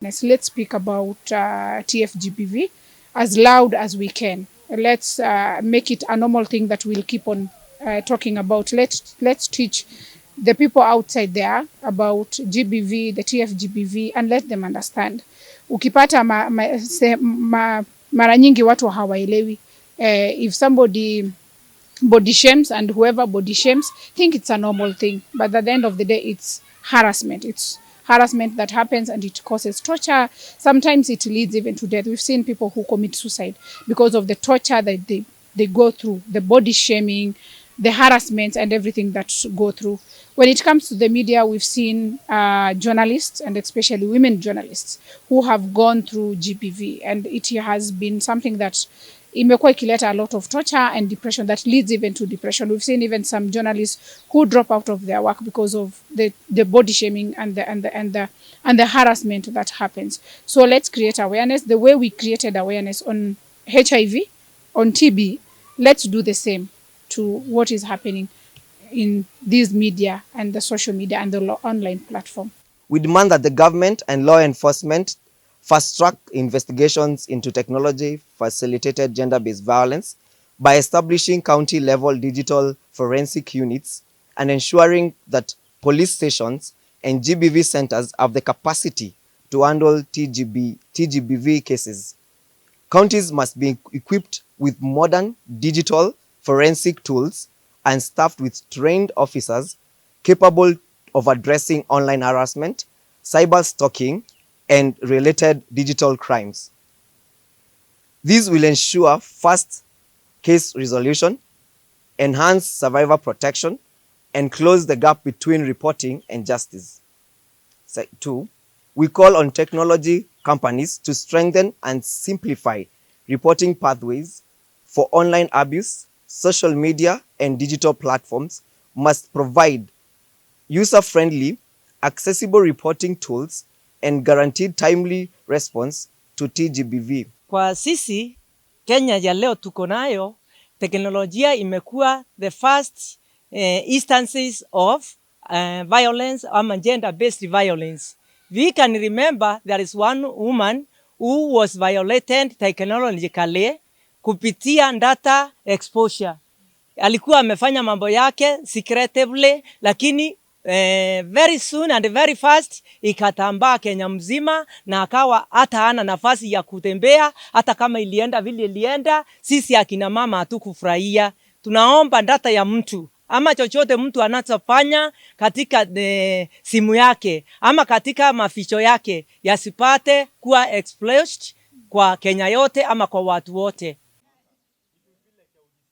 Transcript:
Let's speak about TFGBV as loud as we can. Let's make it a normal thing that we'll keep on talking about. Let's teach the people outside there about GBV, the TFGBV, and let them understand. Ukipata mara nyingi watu hawaelewi. If somebody body shames, and whoever body shames think it's a normal thing, but at the end of the day it's harassment. It's harassment that happens, and it causes torture. Sometimes it leads even to death. We've seen people who commit suicide because of the torture that they go through, the body shaming, the harassment, and everything that go through. When it comes to the media, we've seen journalists, and especially women journalists, who have gone through GBV, and it has been something that imekuwa ikileta a lot of torture and depression that leads even to depression. We've seen even some journalists who drop out of their work because of the body shaming and the harassment that happens. So let's create awareness. The way we created awareness on HIV, on TB, let's do the same to what is happening in these media and the social media and the online platform. We demand that the government and law enforcement fast-track investigations into technology-facilitated gender-based violence by establishing county-level digital forensic units and ensuring that police stations and GBV centers have the capacity to handle TGBV cases. Counties must be equipped with modern digital forensic tools and staffed with trained officers capable of addressing online harassment, cyber stalking, and related digital crimes. These will ensure fast case resolution, enhance survivor protection, and close the gap between reporting and justice. 2, we call on technology companies to strengthen and simplify reporting pathways for online abuse. Social media and digital platforms must provide user-friendly, accessible reporting tools and guaranteed timely response to TGBV. Kwa sisi Kenya ya leo tuko nayo, teknolojia imekuwa the first instances of violence ama gender-based violence. We can remember there is one woman who was violated technologically kupitia data exposure. Alikuwa amefanya mambo yake secretively, lakini very soon and very fast ikatambaa Kenya mzima, na akawa hata hana nafasi ya kutembea. Hata kama ilienda vile ilienda, sisi akina mama hatukufurahia. Tunaomba data ya mtu ama chochote mtu anachofanya katika simu yake ama katika maficho yake yasipate kuwa exposed kwa Kenya yote ama kwa watu wote.